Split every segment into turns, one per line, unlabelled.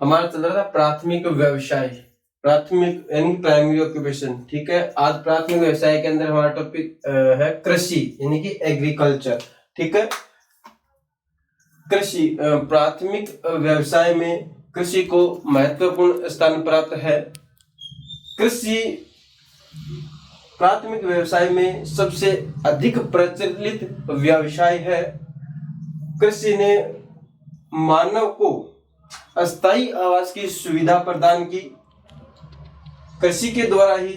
हमारा चल रहा था प्राथमिक व्यवसाय, प्राथमिक यानी प्राइमरी ऑक्यूपेशन। ठीक है, आज प्राथमिक व्यवसाय के अंदर हमारा टॉपिक है कृषि यानी कि एग्रीकल्चर। ठीक है, कृषि प्राथमिक व्यवसाय में कृषि को महत्वपूर्ण स्थान प्राप्त है। कृषि प्राथमिक व्यवसाय में सबसे अधिक प्रचलित व्यवसाय है। कृषि ने मानव को अस्थायी आवास की सुविधा प्रदान की। कृषि के द्वारा ही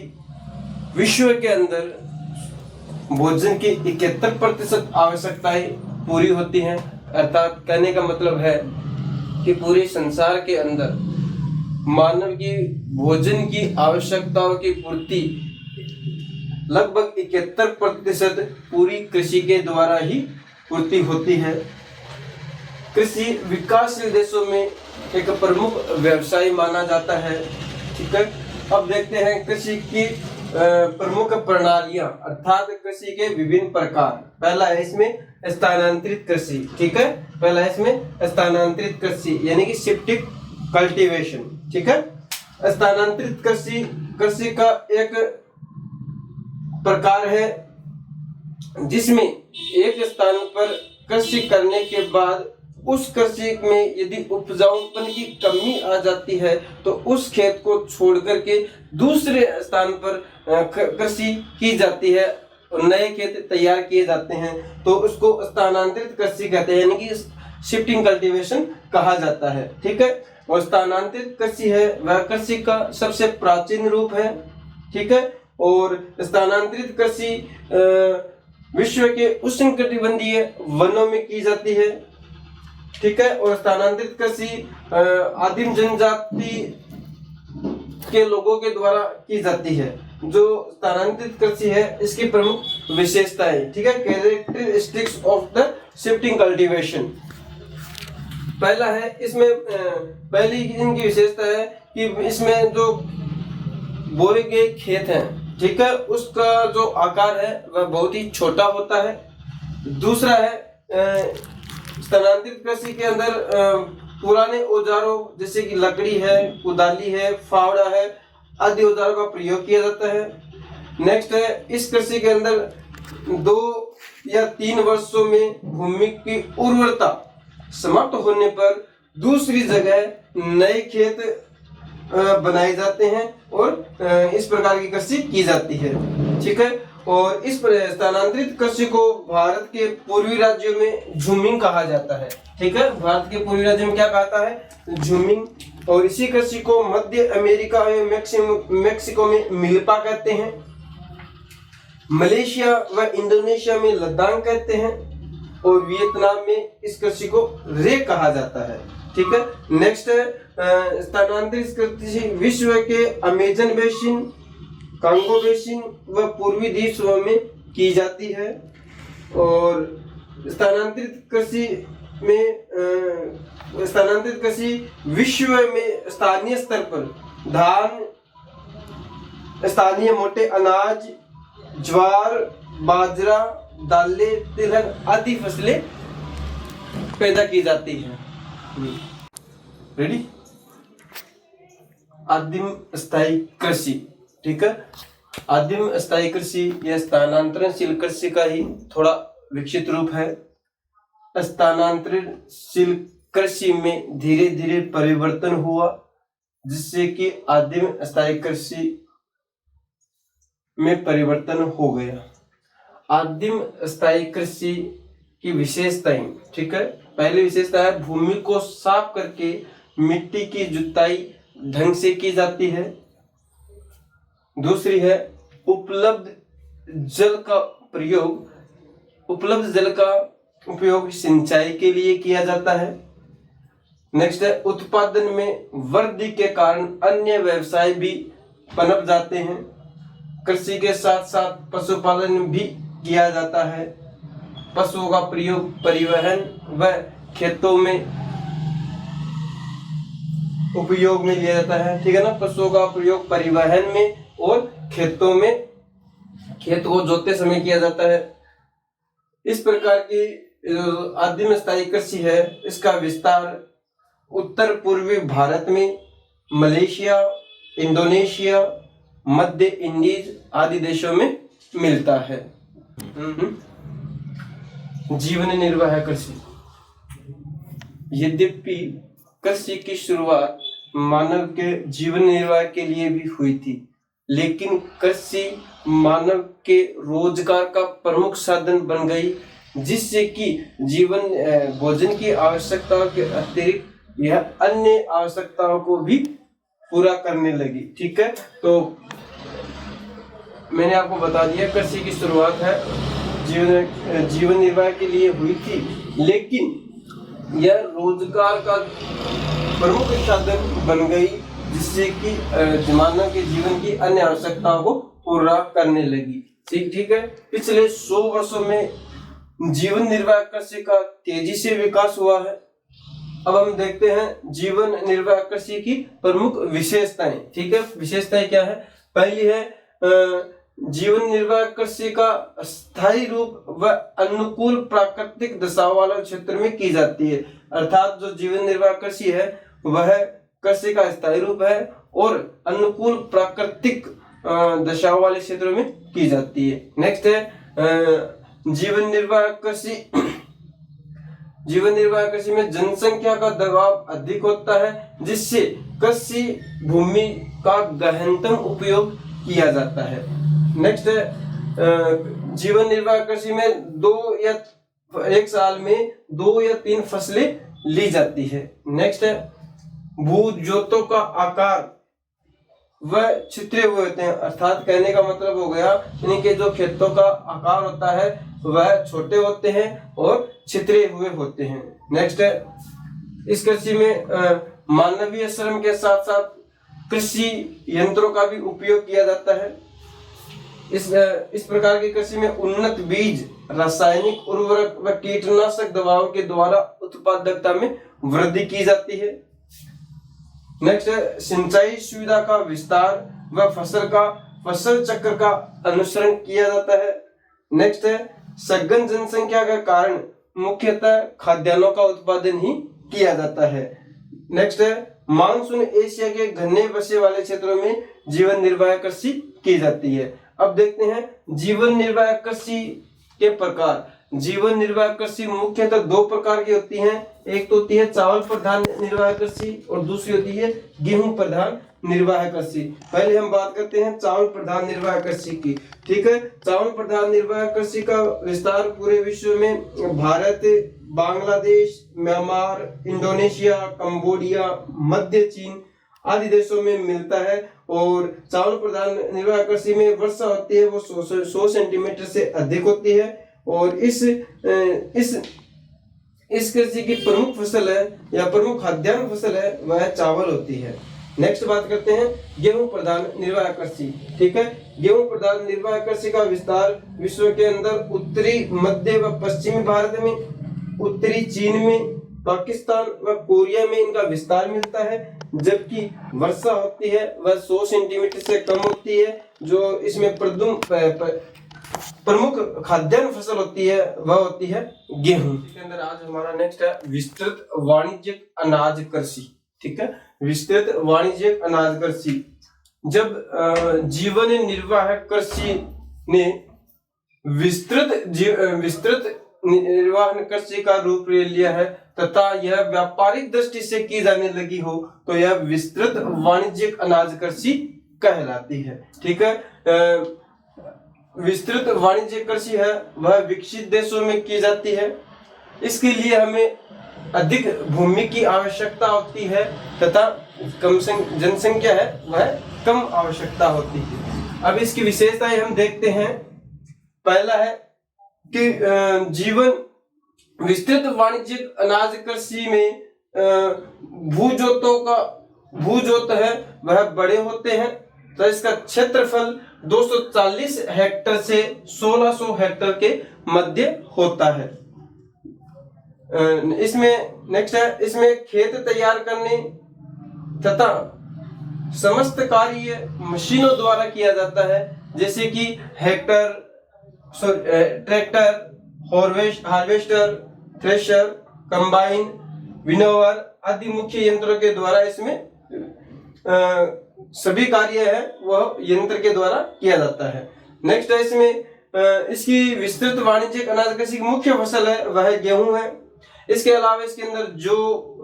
विश्व के अंदर भोजन की 71% आवश्यकताएं पूरी होती हैं। अर्थात कहने का मतलब है कि पूरे संसार के अंदर मानव की भोजन की आवश्यकताओं की पूर्ति लगभग 71% पूरी कृषि के द्वारा ही पूर्ति होती है। कृषि विकासशील देशों में एक प्रमुख व्यवसाय माना जाता है। ठीक है, अब देखते हैं कृषि की प्रमुख प्रणालियां अर्थात कृषि के विभिन्न प्रकार। पहला है इसमें स्थानांतरित कृषि। ठीक है, पहला है इसमें स्थानांतरित कृषि यानी कि शिफ्टिंग कल्टीवेशन। ठीक है, स्थानांतरित कृषि कृषि का एक प्रकार है जिसमें एक स्थान पर कृषि करने के बाद उस कृषि में यदि उपजाऊपन की कमी आ जाती है तो उस खेत को छोड़ करके दूसरे स्थान पर कृषि की जाती है और नए खेत तैयार किए जाते हैं, तो उसको स्थानांतरित कृषि कहते हैं यानी कि शिफ्टिंग कल्टीवेशन कहा जाता है। ठीक है, और स्थानांतरित कृषि है वह कृषि का सबसे प्राचीन रूप है। ठीक है, और स्थानांतरित कृषि विश्व के उष्णकटिबंधीय वनों में की जाती है। ठीक है, और स्थानांतरित कृषि आदिम जनजाति के लोगों के द्वारा की जाती है। जो स्थानांतरित कृषि है इसकी प्रमुख विशेषताएं। ठीक है, characteristics of the shifting cultivation. पहला है इसमें पहली इनकी विशेषता है कि इसमें जो बोए गए खेत हैं, ठीक है, उसका जो आकार है वह बहुत ही छोटा होता है। दूसरा है स्थानांतरित कृषि के अंदर पुराने औजारों जैसे कि लकड़ी है, कुदाली है, फावड़ा है आदि औजारों का प्रयोग किया जाता है। नेक्स्ट है इस कृषि के अंदर 2 या 3 वर्षों में भूमि की उर्वरता समाप्त होने पर दूसरी जगह नए खेत बनाए जाते हैं और इस प्रकार की कृषि की जाती है। ठीक है, और इस स्थानांतरित कृषि को भारत के पूर्वी राज्यों में झूमिंग कहा जाता है। ठीक है, भारत के पूर्वी राज्यों में क्या कहता है? झूमिंग। और इसी कृषि को मध्य अमेरिका में मेक्सिको में मिल्पा कहते हैं। मलेशिया व इंडोनेशिया में लद्दाख कहते हैं और वियतनाम में इस कृषि को रे कहा जाता है। ठीक है, नेक्स्ट है स्थानांतरित कृषि विश्व के अमेजन बेसिन, कांगो बेसिन व पूर्वी द्वीप में की जाती है। और स्थानांतरित कृषि विश्व में स्थानीय स्तर पर धान, स्थानीय मोटे अनाज, ज्वार, बाजरा, दालें, तिलहन आदि फसलें पैदा की जाती हैं। रेडी? आदिम स्थायी कृषि। ठीक है, आदिम स्थायी कृषि यह स्थानांतरणशील कृषि का ही थोड़ा विकसित रूप है। स्थानांतरणशील कृषि में धीरे धीरे परिवर्तन हुआ जिससे कि आदिम स्थायी कृषि में परिवर्तन हो गया। आदिम स्थायी कृषि की विशेषताएं। ठीक है, पहली विशेषता है भूमि को साफ करके मिट्टी की जुताई ढंग से की जाती है। दूसरी है उपलब्ध जल का उपयोग सिंचाई के लिए किया जाता है। नेक्स्ट है उत्पादन में वृद्धि के कारण अन्य व्यवसाय भी पनप जाते हैं। कृषि के साथ साथ पशुपालन भी किया जाता है। पशुओं का प्रयोग परिवहन व खेतों में उपयोग में लिया जाता है। ठीक है ना, पशुओं का प्रयोग परिवहन में और खेतों में खेत को जोतते समय किया जाता है। इस प्रकार की आदिम स्थायी कृषि है इसका विस्तार उत्तर पूर्वी भारत में, मलेशिया, इंडोनेशिया, मध्य इंडीज आदि देशों में मिलता है। जीवन निर्वाह कृषि। यद्यपि कृषि की शुरुआत मानव के जीवन निर्वाह के लिए भी हुई थी, लेकिन कृषि मानव के रोजगार का प्रमुख साधन बन गई, जिससे कि भोजन की आवश्यकताओं के अतिरिक्त यह अन्य आवश्यकताओं को भी पूरा करने लगी। ठीक है, तो मैंने आपको बता दिया कृषि की शुरुआत है जीवन निर्वाह के लिए हुई थी, लेकिन यह रोजगार का प्रमुख साधन बन गई, जिससे कि मानव के जीवन की अन्य आवश्यकताओं को पूरा करने लगी। ठीक है, पिछले 100 वर्षों में जीवन निर्वाह कृषि का तेजी से विकास हुआ है। अब हम देखते हैं जीवन निर्वाह कृषि की प्रमुख विशेषताएं। ठीक है, विशेषताएं क्या है? पहली है जीवन निर्वाह कृषि का स्थायी रूप व अनुकूल प्राकृतिक दशाओं वाले क्षेत्र में की जाती है। अर्थात जो जीवन निर्वाह कृषि है वह कृषि का स्थायी रूप है और अनुकूल प्राकृतिक दशाओं वाले क्षेत्रों में की जाती है। नेक्स्ट है जीवन निर्वाह कृषि। जीवन निर्वाह कृषि में जनसंख्या का दबाव अधिक होता है, जिससे कृषि भूमि का गहनतम उपयोग किया जाता है। नेक्स्ट है जीवन निर्वाह कृषि में एक साल में 2 या 3 फसलें ली जाती है। नेक्स्ट है भू जोतों का आकार वह छितरे हुए होते हैं। अर्थात कहने का मतलब हो गया इनके जो खेतों का आकार होता है वह छोटे होते हैं और छितरे हुए होते हैं। नेक्स्ट है इस कृषि में मानवीय श्रम के साथ साथ कृषि यंत्रों का भी उपयोग किया जाता है। इस प्रकार की कृषि में उन्नत बीज, रासायनिक उर्वरक व कीटनाशक दवाओं के द्वारा उत्पादकता में वृद्धि की जाती है। नेक्स्ट है सिंचाई सुविधा का विस्तार व फसल चक्र का अनुसरण किया जाता है। नेक्स्ट है सघन जनसंख्या के कारण मुख्यतः खाद्यान्नों का उत्पादन ही किया जाता है। नेक्स्ट है मानसून एशिया के घने बसे वाले क्षेत्रों में जीवन निर्वाह कृषि की जाती है। अब देखते हैं जीवन निर्वाह कृषि के प्रकार। जीवन निर्वाह कृषि मुख्यतः 2 प्रकार की होती हैं। एक तो होती है चावल प्रधान निर्वाह कृषि और दूसरी होती है गेहूं प्रधान निर्वाह कृषि। पहले हम बात करते हैं चावल प्रधान निर्वाह कृषि की। ठीक है, चावल प्रधान निर्वाह कृषि का विस्तार पूरे विश्व में Bharat, Bangladesh, Myanmar, Indonesia, Cambodia, मध्य चीन आदि देशों में मिलता है। और चावल प्रधान निर्वाह कृषि में वर्षा होती है वो 100 सेंटीमीटर से अधिक होती है। और इस कृषि की प्रमुख फसल है या प्रमुख खाद्यान्न फसल है वह चावल होती है। नेक्स्ट बात करते हैं गेहूं प्रधान निर्वाह कृषि। ठीक है, गेहूं प्रधान निर्वाह कृषि का विस्तार विश्व के अंदर उत्तरी, मध्य व पश्चिमी भारत में, उत्तरी चीन में, पाकिस्तान व कोरिया में इनका विस्तार मिलता है। जबकि वर्षा होती है वह 100 सेंटीमीटर से कम होती है। जो इसमें प्रमुख खाद्यान्न फसल होती है वह होती है गेहूं। इसके अंदर आज हमारा नेक्स्ट है विस्तृत वाणिज्यिक अनाज कृषि। ठीक है, विस्तृत वाणिज्यिक अनाज कृषि। जब जीवन निर्वाह कृषि ने विस्तृत निर्वाह कृषि का रूप ले लिया है तथा यह व्यापारिक दृष्टि से की जाने लगी हो तो यह विस्तृत वाणिज्यिक अनाज कृषि कहलाती है। ठीक है, विस्तृत वाणिज्यिक कृषि है वह विकसित देशों में की जाती है। इसके लिए हमें अधिक भूमि की आवश्यकता होती है तथा कम जनसंख्या है वह कम आवश्यकता होती है। अब इसकी विशेषताएं हम देखते हैं। पहला है कि विस्तृत वाणिज्यिक अनाज कृषि में भूजोत है वह बड़े होते हैं। तो इसका क्षेत्रफल 240 हेक्टर से 1600 हेक्टर के मध्य होता है। इसमें नेक्स्ट है इसमें खेत तैयार करने तथा समस्त कार्य मशीनों द्वारा किया जाता है, जैसे कि tractor, harvester, thresher, combine, winnower आदि मुख्य यंत्रों के द्वारा इसमें सभी कार्य है वह यंत्र के द्वारा किया जाता है। नेक्स्ट है इसमें इसकी विस्तृत वाणिज्यिक अनाज कृषि की मुख्य फसल है वह गेहूं है। इसके अलावा इसके अंदर जो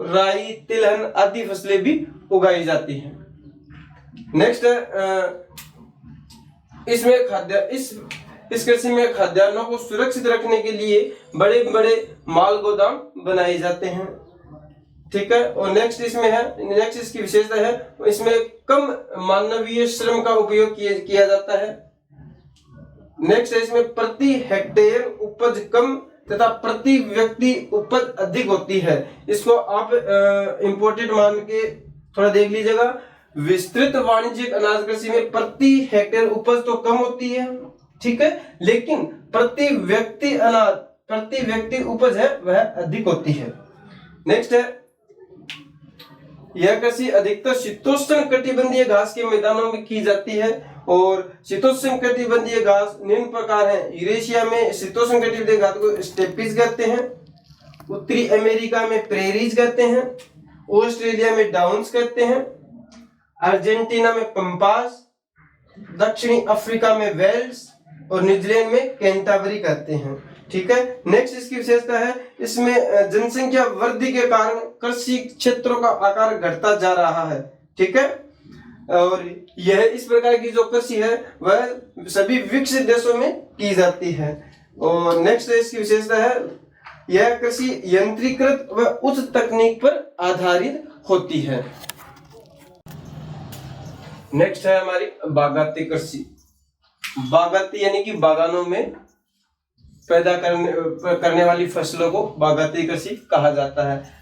राई, तिलहन आदि फसलें भी उगाई जाती हैं। नेक्स्ट इसमें खाद्य इस कृषि में खाद्यान्नों को सुरक्षित रखने के लिए बड़े बड़े माल गोदाम बनाए जाते हैं। ठीक है। और नेक्स्ट इसकी विशेषता है इसमें कम मानवीय श्रम का उपयोग किया जाता है। नेक्स्ट है इसमें प्रति हेक्टेयर उपज कम तथा प्रति व्यक्ति उपज अधिक होती है। इसको आप इंपोर्टेंट मान के थोड़ा देख लीजिएगा। विस्तृत वाणिज्यिक अनाज कृषि में प्रति हेक्टेयर उपज तो कम होती है, ठीक है, लेकिन प्रति व्यक्ति उपज है वह अधिक होती है। नेक्स्ट है यह कृषि अधिकतर शीतोष्ण कटिबंधीय घास के मैदानों में की जाती है और शीतोष्ण कटिबंधीय घास निम्न प्रकार है। यूरेशिया में शीतोष्ण कटिबंधीय घास को स्टेपीज कहते हैं, उत्तरी अमेरिका में प्रेरीज कहते हैं, ऑस्ट्रेलिया में डाउन्स कहते हैं, अर्जेंटीना में पंपास, दक्षिणी अफ्रीका में वेल्स और न्यूजीलैंड में कैंटाबरी कहते हैं। ठीक है। नेक्स्ट इसकी विशेषता है इसमें जनसंख्या वृद्धि के कारण कृषि क्षेत्रों का आकार घटता जा रहा है। ठीक है। और यह इस प्रकार की जो कृषि है वह सभी विकसित देशों में की जाती है। और नेक्स्ट इसकी विशेषता है यह कृषि यंत्रीकृत व उच्च तकनीक पर आधारित होती है। नेक्स्ट है हमारी बागाती कृषि। बागाती यानी कि बागानों में पैदा करने वाली फसलों को बागाती कृषि कहा जाता है।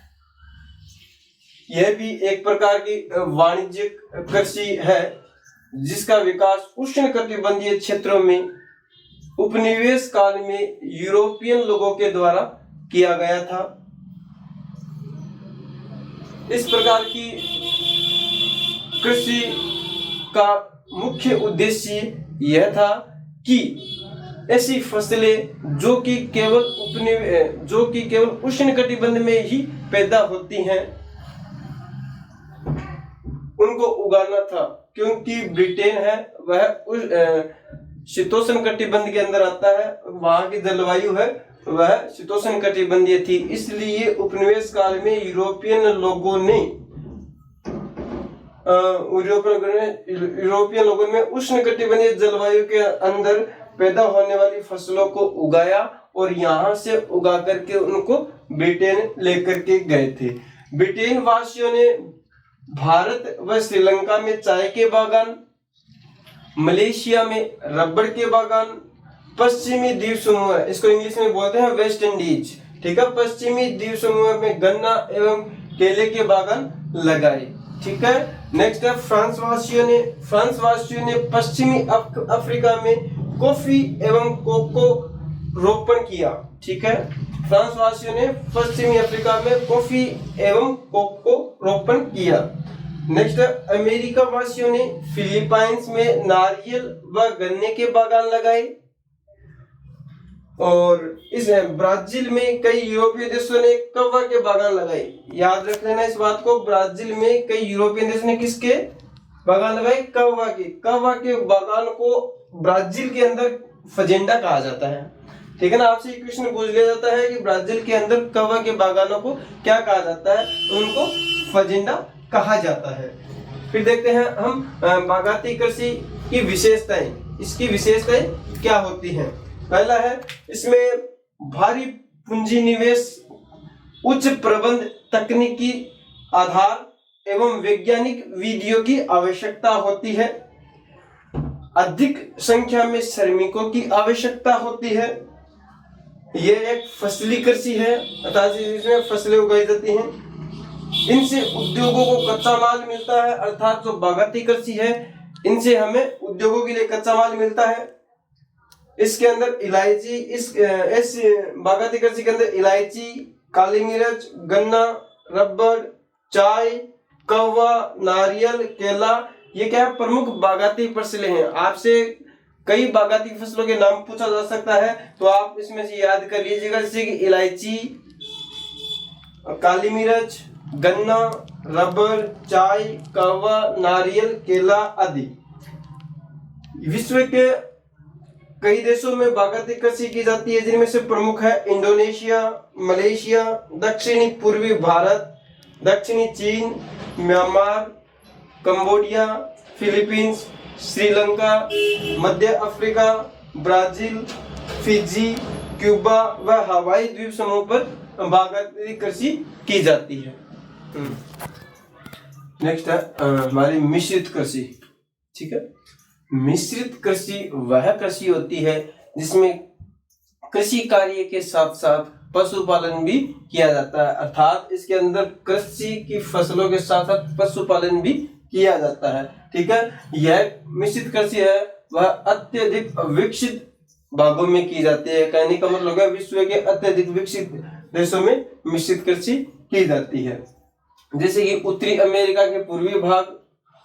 यह भी एक प्रकार की वाणिज्यिक कृषि है जिसका विकास उष्णकटिबंधीय क्षेत्रों में उपनिवेश काल में यूरोपियन लोगों के द्वारा किया गया था। इस प्रकार की कृषि का मुख्य उद्देश्य यह था कि ऐसी फसलें जो कि केवल उष्णकटिबंध में ही पैदा होती हैं उनको उगाना था, क्योंकि ब्रिटेन है वह शीतोष्ण कटिबंध के अंदर आता है, वहां की जलवायु है वह शीतोष्ण कटिबंधीय थी। इसलिए उपनिवेश काल में यूरोपियन लोगों में उष्णकटिबंधीय जलवायु के अंदर पैदा होने वाली फसलों को उगाया और यहाँ से उगा करके उनको ब्रिटेन लेकर के गए थे। ब्रिटेन वासियों ने भारत व श्रीलंका में चाय के बागान, मलेशिया में रबड़ के बागान, पश्चिमी द्वीप समूह इसको इंग्लिश में बोलते हैं वेस्ट इंडीज, ठीक है, पश्चिमी द्वीप समूह में गन्ना एवं केले के बागान लगाए। ठीक है। नेक्स्ट है फ्रांस वासियों ने पश्चिमी अफ्रीका में कॉफी एवं कोको रोपण किया। ठीक है। फ्रांस वासियों ने पश्चिमी अफ्रीका में कॉफी एवं कोको रोपण किया। नेक्स्ट अमेरिका वासियों ने फिलीपाइंस में नारियल व गन्ने के बागान लगाए और इस ब्राजील में कई यूरोपीय देशों ने कहवा के बागान लगाए। याद रख लेना इस बात को, ब्राजील में कई यूरोपीय देशों ने किसके बागान लगाए? कहवा के बागान को ब्राजील के अंदर फजेंडा कहा जाता है। ठीक है ना। आपसे एक क्वेश्चन पूछ लिया जाता है कि ब्राजील के अंदर कहवा के बागानों को क्या कहा जाता है, तो उनको फजेंडा कहा जाता है। फिर देखते हैं हम बागाती कृषि की विशेषताएं। इसकी विशेषताएं क्या होती हैं? पहला है इसमें भारी पूंजी निवेश, उच्च प्रबंध, तकनीकी आधार एवं वैज्ञानिक विधियों की आवश्यकता होती है। अधिक संख्या में श्रमिकों की आवश्यकता होती है। यह एक फसली कृषि है अर्थात इसमें फसलें उगाई जाती हैं। इनसे उद्योगों को कच्चा माल मिलता है, अर्थात जो बागाती कृषि है इनसे हमें उद्योगों के लिए कच्चा माल मिलता है। इसके अंदर इलायची, इस बागाती कृषि के अंदर इलायची, काली मिर्च, गन्ना, रबड़, चाय, कहवा, नारियल, केला, ये क्या है प्रमुख बागाती फसलें हैं। आपसे कई बागाती फसलों के नाम पूछा जा सकता है तो आप इसमें से याद कर लीजिएगा, जैसे कि इलायची, काली मिर्च, गन्ना, रबर, चाय, कहवा, नारियल, केला आदि। विश्व के कई देशों में बागायती कृषि की जाती है, जिनमें से प्रमुख है इंडोनेशिया, मलेशिया, दक्षिणी पूर्वी भारत, दक्षिणी चीन, म्यांमार, कंबोडिया, फिलीपींस, श्रीलंका, मध्य अफ्रीका, ब्राजील, फिजी, क्यूबा व हवाई द्वीप समूह पर बागायती कृषि की जाती है। नेक्स्ट है हमारी मिश्रित कृषि। ठीक है, मिश्रित कृषि वह कृषि होती है जिसमें कृषि कार्य के साथ साथ पशुपालन भी किया जाता है, अर्थात इसके अंदर कृषि की फसलों के साथ साथ पशुपालन भी किया जाता है। ठीक है, यह मिश्रित कृषि है वह अत्यधिक विकसित भागों में की जाती है। कहने का मतलब है विश्व के अत्यधिक विकसित देशों में मिश्रित कृषि की जाती है, जैसे कि उत्तरी अमेरिका के पूर्वी भाग,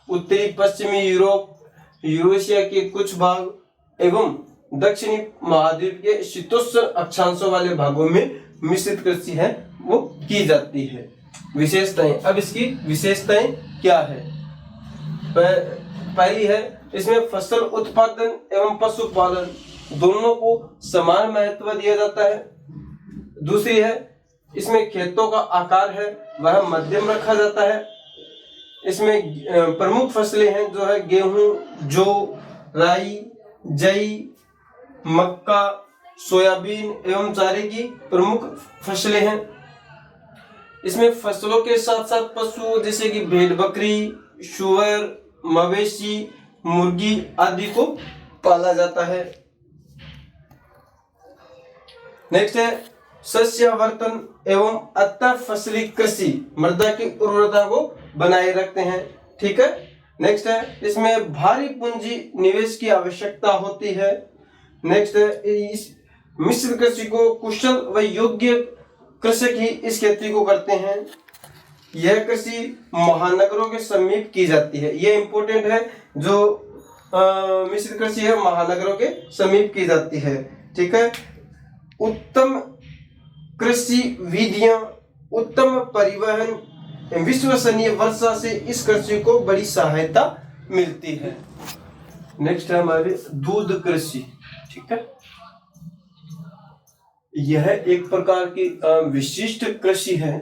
उत्तरी पश्चिमी यूरोप, यूरेशिया के कुछ भाग एवं दक्षिणी महाद्वीप के शीतोष्ण अक्षांशों वाले भागों में मिश्रित कृषि है वो की जाती है। विशेषताएं, अब इसकी विशेषताएं क्या है? पहली है इसमें फसल उत्पादन एवं पशुपालन दोनों को समान महत्व दिया जाता है। दूसरी है इसमें खेतों का आकार है वह मध्यम रखा जाता है। इसमें प्रमुख फसलें हैं जो है गेहूं, जौ, राई, जई, मक्का, सोयाबीन एवं चारे की प्रमुख फसलें हैं। इसमें फसलों के साथ साथ पशु जैसे कि भेड़ बकरी, सुअर, मवेशी, मुर्गी आदि को पाला जाता है। नेक्स्ट है सस्यावर्तन एवं अंतर फसली कृषि मृदा की उर्वरता को बनाए रखते हैं। ठीक है, नेक्स्ट है इसमें भारी पूंजी निवेश की आवश्यकता होती है। नेक्स्ट है इस मिश्र कृषि को कुशल व योग्य कृषक ही इस खेती को करते हैं। यह कृषि महानगरों के समीप की जाती है। यह इंपॉर्टेंट है, जो मिश्र कृषि है महानगरों के समीप की जाती है। ठीक है, उत्तम कृषि विधियां, उत्तम परिवहन, विश्वसनीय वर्षा से इस कृषि को बड़ी सहायता मिलती है। नेक्स्ट है हमारी दूध कृषि। ठीक है, यह एक प्रकार की विशिष्ट कृषि है।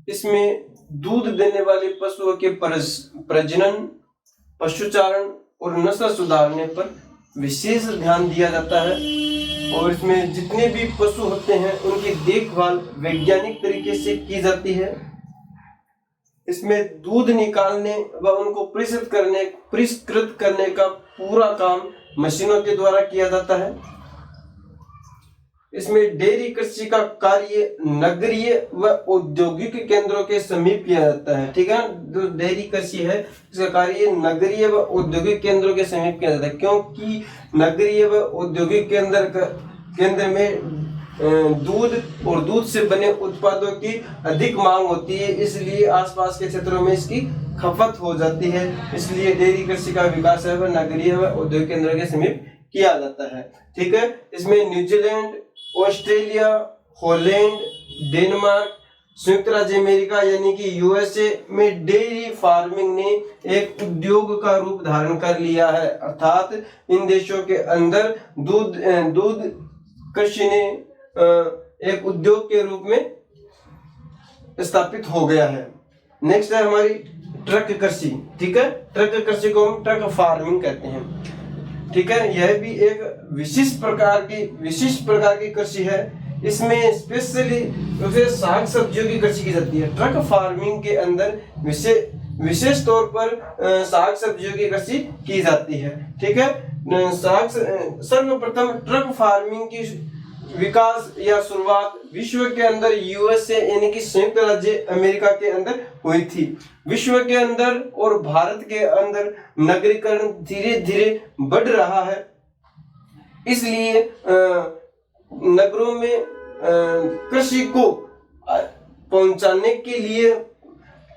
इसमें दूध देने वाले पशुओं के प्रजनन, पशुचारण और नस्ल सुधारने पर विशेष ध्यान दिया जाता है और इसमें जितने भी पशु होते हैं उनकी देखभाल वैज्ञानिक तरीके से की जाती है। इसमें दूध निकालने व उनको परिष्कृत करने का पूरा काम मशीनों के द्वारा किया जाता है। इसमें डेयरी कृषि का कार्य नगरीय व औद्योगिक केंद्रों के समीप किया जाता है। ठीक है, जो डेयरी कृषि है इसका कार्य नगरीय व औद्योगिक केंद्रों के समीप किया जाता है, क्योंकि नगरीय व औद्योगिक केंद्र में दूध और दूध से बने उत्पादों की अधिक मांग होती है, इसलिए आसपास के क्षेत्रों में इसकी खपत हो जाती है। इसलिए डेयरी कृषि का विकास है वह नगरीय व औद्योगिक केंद्रों के समीप किया जाता है। ठीक है, इसमें न्यूजीलैंड, ऑस्ट्रेलिया, हॉलैंड, डेनमार्क, संयुक्त राज्य अमेरिका यानी कि यूएसए में डेयरी फार्मिंग ने एक उद्योग का रूप धारण कर लिया है, अर्थात इन देशों के अंदर दूध कृषि ने एक उद्योग के रूप में स्थापित हो गया है। नेक्स्ट है हमारी ट्रक कृषि। ठीक है, ट्रक कृषि को हम ट्रक फार्मिंग कहते हैं। ठीक है, यह भी एक विशिष्ट प्रकार की कृषि है। इसमें स्पेशली साग सब्जियों की कृषि की जाती है। ट्रक फार्मिंग के अंदर विशेष तौर पर साग सब्जियों की कृषि की जाती है। ठीक है, सर्वप्रथम ट्रक फार्मिंग की विकास या शुरुआत विश्व के अंदर यूएसए यानी कि संयुक्त राज्य अमेरिका के अंदर हुई थी। विश्व के अंदर और भारत के अंदर नगरीकरण धीरे धीरे बढ़ रहा है, इसलिए नगरों में कृषि को पहुंचाने के लिए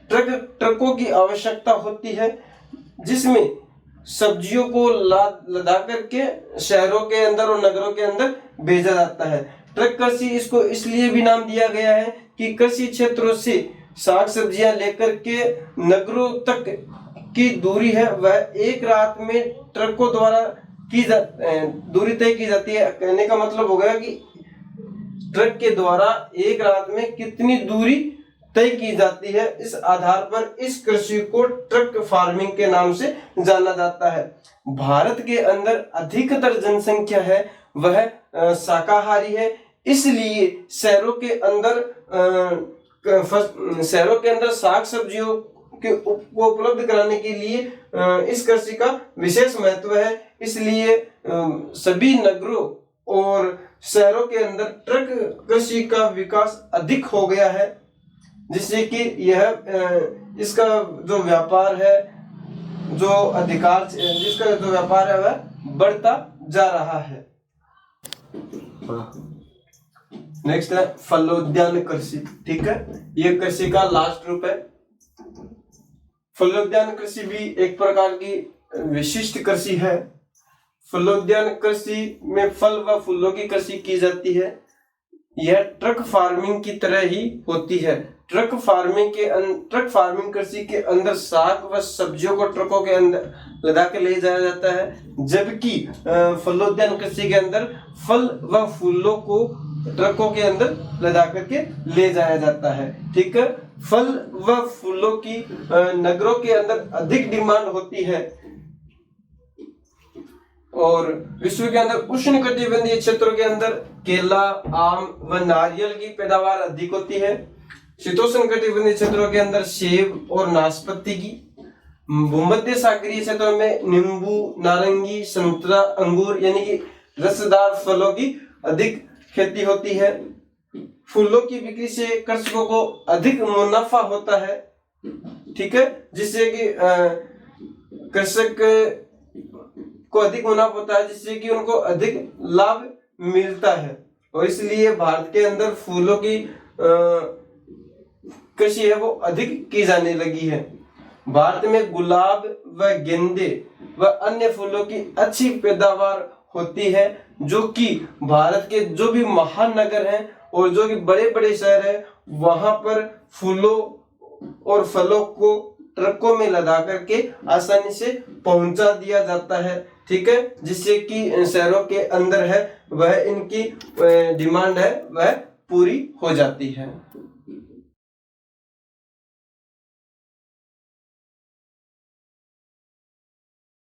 ट्रकों की आवश्यकता होती है, जिसमें सब्जियों को लदा करके शहरों के अंदर और नगरों के अंदर भेजा जाता है। ट्रक कृषि इसको इसलिए भी नाम दिया गया है कि कृषि क्षेत्रों से साग सब्जियां लेकर के नगरों तक की दूरी है वह एक रात में ट्रकों द्वारा दूरी तय की जाती है। कहने का मतलब हो गया कि ट्रक के द्वारा एक रात में कितनी दूरी तय की जाती है, इस आधार पर इस कृषि को ट्रक फार्मिंग के नाम से जाना जाता है। भारत के अंदर अधिकतर जनसंख्या है वह शाकाहारी है, इसलिए शहरों के अंदर साग सब्जियों को उपलब्ध कराने के लिए इस कृषि का विशेष महत्व है। इसलिए सभी नगरों और शहरों के अंदर ट्रक कृषि का विकास अधिक हो गया है, जिससे कि यह इसका जो व्यापार है, जो अधिकार जिसका जो व्यापार है वह बढ़ता जा रहा है। नेक्स्ट है फलोद्यान कृषि। ठीक है, ये कृषि का लास्ट रूप है। फलोद्यान कृषि भी एक प्रकार की विशिष्ट कृषि है। फलोद्यान कृषि में फल व फूलों की कृषि की जाती है। यह ट्रक फार्मिंग की तरह ही होती है। ट्रक फार्मिंग कृषि के अंदर साग व सब्जियों को ट्रकों के अंदर लदा के ले जाया जाता है, जबकि फलोद्यान कृषि के अंदर फल व फूलों को ट्रकों के अंदर लदा करके ले जाया जाता है। ठीक है, फल व फूलों की नगरों के अंदर अधिक डिमांड होती है और विश्व के अंदर उष्णकटिबंधीय क्षेत्रों के अंदर केला, आम व नारियल की पैदावार अधिक होती है। शीतोष्ण कटिबंधीय क्षेत्रों के अंदर सेब और नाशपाती की, भूमध्य सागरीय क्षेत्रों में नींबू, नारंगी, संतरा, अंगूर यानी कि रसदार फलों की अधिक खेती होती है। फूलों की बिक्री से कृषकों को अधिक मुनाफा होता है। ठीक है, जिससे कि कृषक को अधिक मुनाफा होता है, जिससे कि उनको अधिक लाभ मिलता है और इसलिए भारत के अंदर फूलों की कृषि है वो अधिक की जाने लगी है। भारत में गुलाब व गेंदे व अन्य फूलों की अच्छी पैदावार होती है, जो कि भारत के जो भी महानगर हैं और जो कि बड़े बड़े शहर हैं वहां पर फूलों और फलों को ट्रकों में लदा करके आसानी से पहुंचा दिया जाता है। ठीक है, जिससे कि शहरों के अंदर है वह इनकी डिमांड है वह पूरी हो जाती है।